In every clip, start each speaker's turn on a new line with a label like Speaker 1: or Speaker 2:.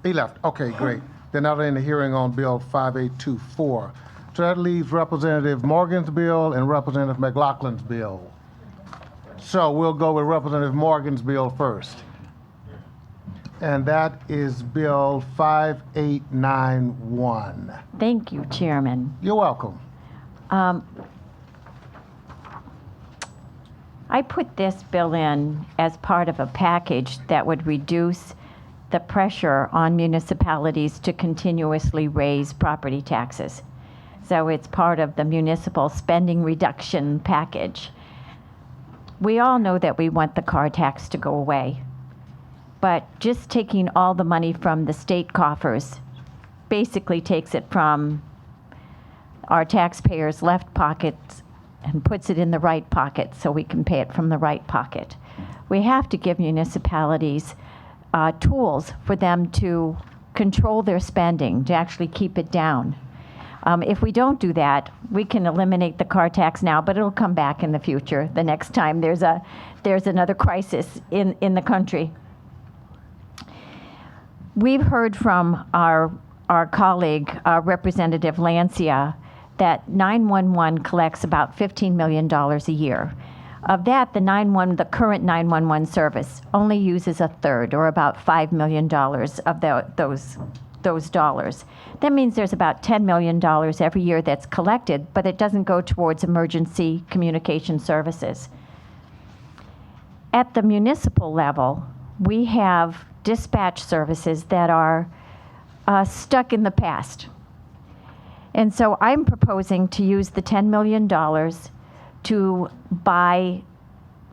Speaker 1: He left. Okay, great. They're not in the hearing on Bill 5824. So that leaves Representative Morgan's bill and Representative McLaughlin's bill. So we'll go with Representative Morgan's bill first. And that is Bill 5891.
Speaker 2: Thank you, Chairman.
Speaker 1: You're welcome.
Speaker 2: I put this bill in as part of a package that would reduce the pressure on municipalities to continuously raise property taxes. So it's part of the municipal spending reduction package. We all know that we want the car tax to go away, but just taking all the money from the state coffers basically takes it from our taxpayers' left pockets and puts it in the right pocket so we can pay it from the right pocket. We have to give municipalities tools for them to control their spending, to actually keep it down. If we don't do that, we can eliminate the car tax now, but it'll come back in the future, the next time there's another crisis in the country. We've heard from our colleague, Representative Lancia, that 911 collects about $15 million a year. Of that, the current 911 service only uses a third, or about $5 million of those dollars. That means there's about $10 million every year that's collected, but it doesn't go towards emergency communication services. At the municipal level, we have dispatch services that are stuck in the past. And so I'm proposing to use the $10 million to buy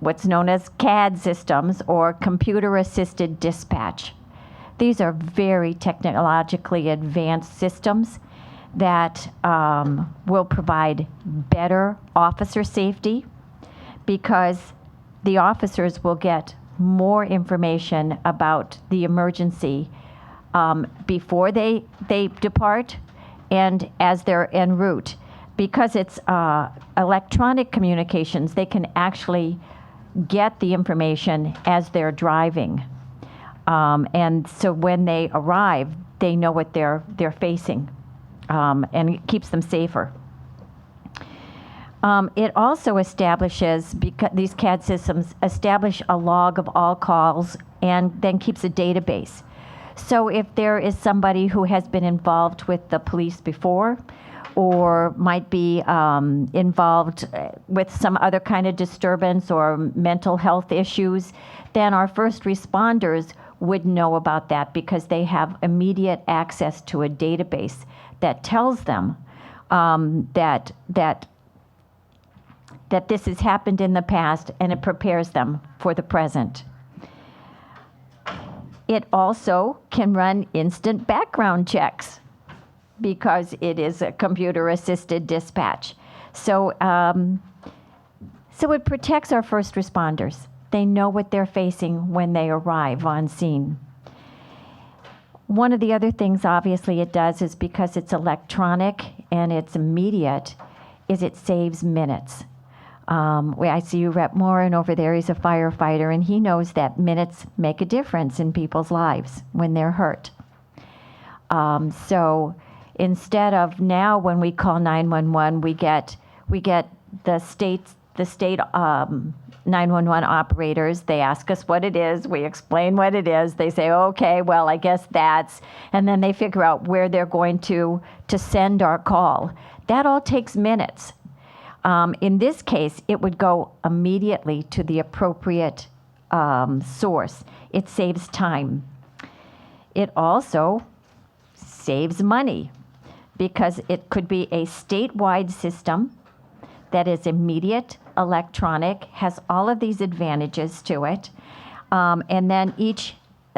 Speaker 2: what's known as CAD systems, or computer-assisted dispatch. These are very technologically advanced systems that will provide better officer safety, because the officers will get more information about the emergency before they depart and as they're en route. Because it's electronic communications, they can actually get the information as they're driving. And so when they arrive, they know what they're facing, and it keeps them safer. It also establishes, because these CAD systems establish a log of all calls and then keeps a database. So if there is somebody who has been involved with the police before, or might be involved with some other kind of disturbance or mental health issues, then our first responders would know about that, because they have immediate access to a database that tells them that this has happened in the past, and it prepares them for the present. It also can run instant background checks, because it is a computer-assisted dispatch. So it protects our first responders. They know what they're facing when they arrive on scene. One of the other things, obviously, it does is, because it's electronic and it's immediate, is it saves minutes. I see you, Rep. Morin, over there. He's a firefighter, and he knows that minutes make a difference in people's lives when they're hurt. So instead of now, when we call 911, we get the state 911 operators. They ask us what it is. We explain what it is. They say, okay, well, I guess that's, and then they figure out where they're going to send our call. That all takes minutes. In this case, it would go immediately to the appropriate source. It saves time. It also saves money, because it could be a statewide system that is immediate, electronic, has all of these advantages to it, and then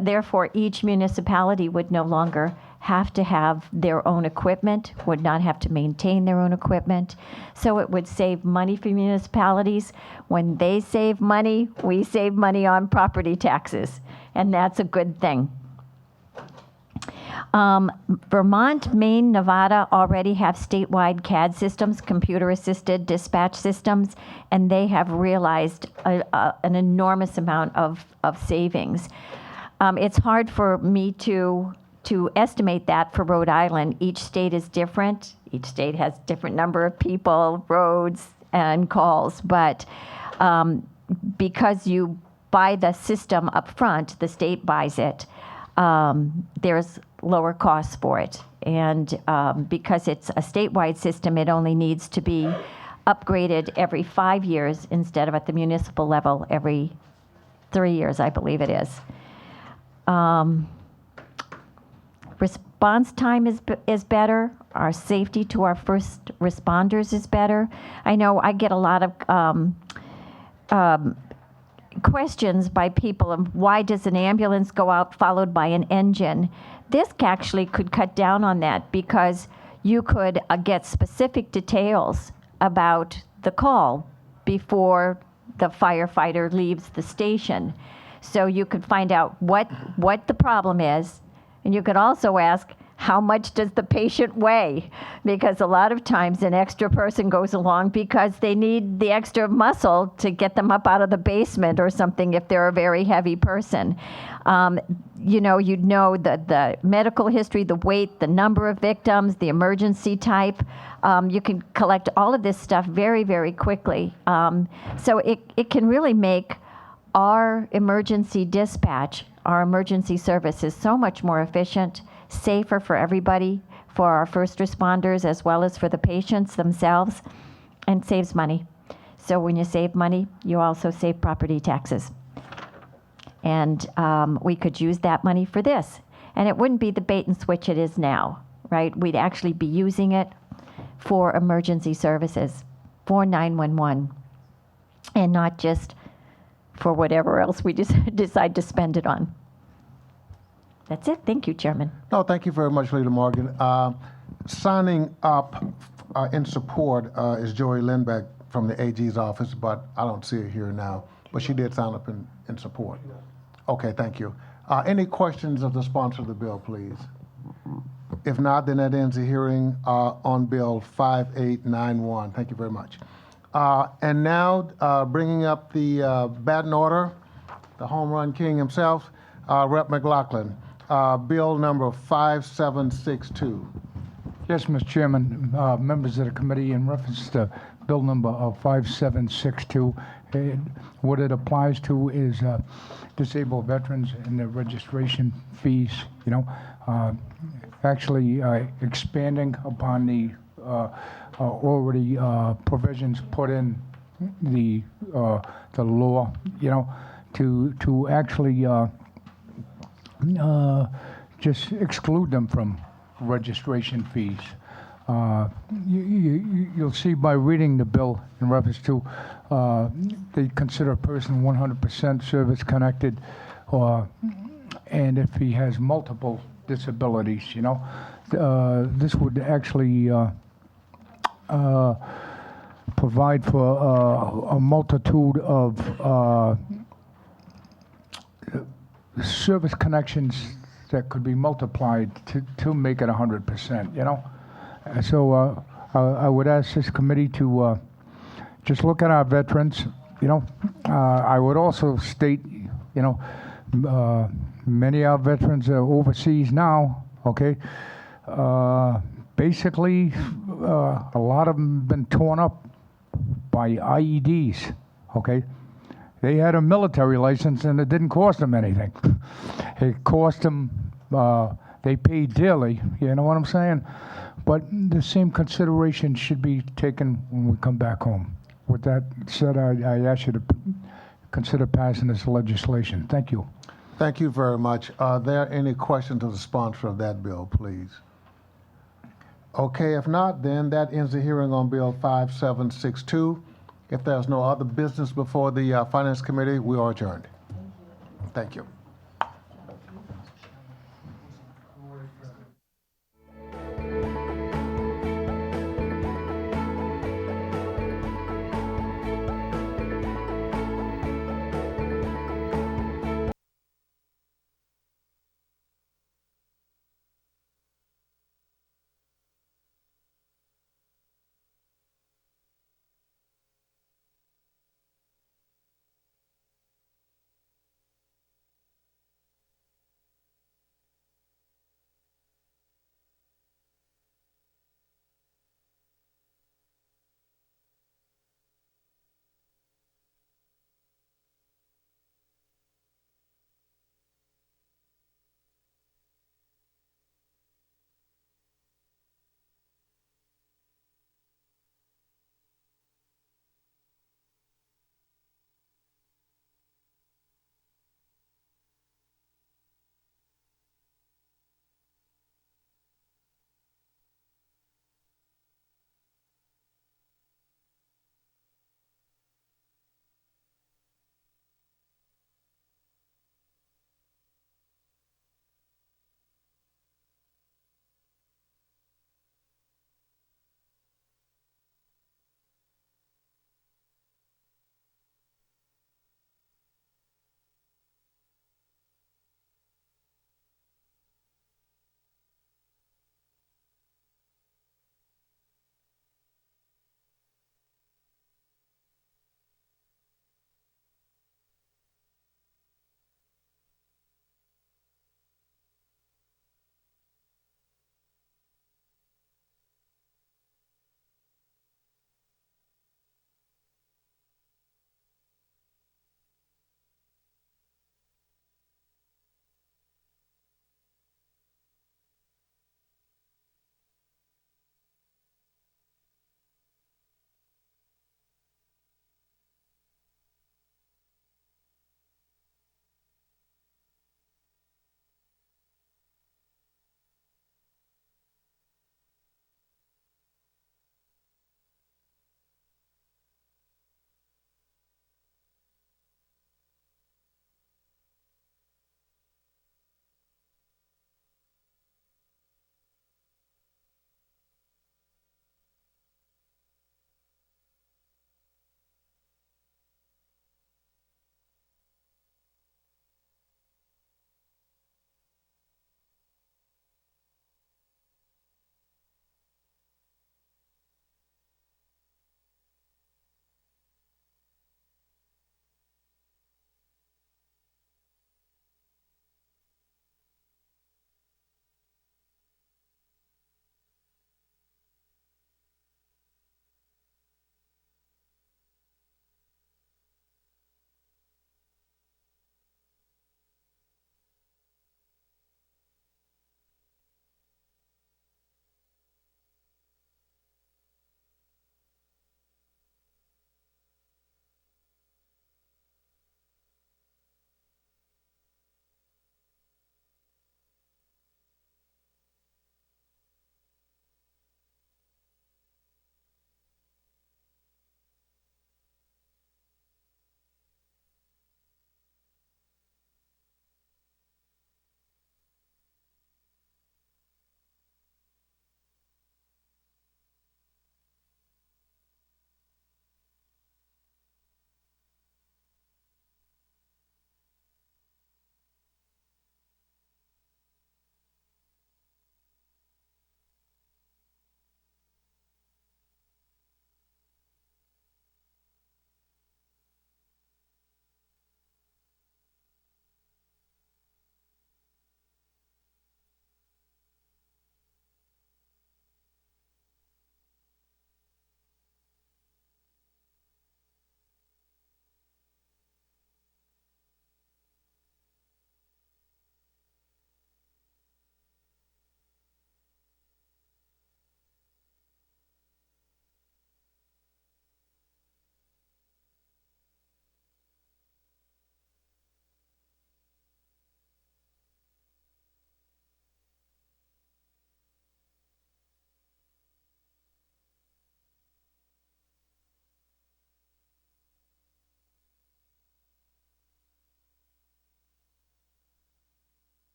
Speaker 2: therefore each municipality would no longer have to have their own equipment, would not have to maintain their own equipment. So it would save money for municipalities. When they save money, we save money on property taxes, and that's a good thing. Vermont, Maine, Nevada already have statewide CAD systems, computer-assisted dispatch systems, and they have realized an enormous amount of savings. It's hard for me to estimate that for Rhode Island. Each state is different. Each state has different number of people, roads, and calls. But because you buy the system up front, the state buys it, there's lower costs for it. And because it's a statewide system, it only needs to be upgraded every 5 years instead of at the municipal level every 3 years, I believe it is. Response time is better. Our safety to our first responders is better. I know I get a lot of questions by people of why does an ambulance go out followed by an engine? This actually could cut down on that because you could get specific details about the call before the firefighter leaves the station. So you could find out what the problem is, and you could also ask, how much does the patient weigh? Because a lot of times an extra person goes along because they need the extra muscle to get them up out of the basement or something if they're a very heavy person. You'd know the medical history, the weight, the number of victims, the emergency type. You can collect all of this stuff very, very quickly. So it can really make our emergency dispatch, our emergency service is so much more efficient, safer for everybody, for our first responders as well as for the patients themselves, and saves money. So when you save money, you also save property taxes. And we could use that money for this. And it wouldn't be the bait and switch it is now, right? We'd actually be using it for emergency services, for 911, and not just for whatever else we decide to spend it on. That's it. Thank you, Chairman.
Speaker 1: No, thank you very much, Leader Morgan. Signing up in support is Joey Lindbeck from the AG's office, but I don't see her here now. But she did sign up in support. Okay, thank you. Any questions of the sponsor of the bill, please? If not, then that ends the hearing on Bill 5891. Thank you very much. And now, bringing up the batting order, the home run king himself, Rep. McLaughlin. Bill number 5762.
Speaker 3: Yes, Mr. Chairman, members of the committee, in reference to bill number 5762, what it applies to is disabled veterans and their registration fees, actually expanding upon the already provisions put in the law, to actually just exclude them from registration fees. You'll see by reading the bill in reference to they consider a person 100% service connected, and if he has multiple disabilities, this would actually provide for a multitude of service connections that could be multiplied to make it 100%, So I would ask this committee to just look at our veterans, I would also state, many of our veterans are overseas now, okay? Basically, a lot of them have been torn up by IEDs, okay? They had a military license and it didn't cost them anything. It cost them, they paid dearly, you know what I'm saying? But the same consideration should be taken when we come back home. With that said, I ask you to consider passing this legislation. Thank you.
Speaker 1: Thank you very much. Are there any questions of the sponsor of that bill, please? Okay, if not, then that ends the hearing on Bill 5762. If there's no other business before the Finance Committee, we are adjourned. Thank you.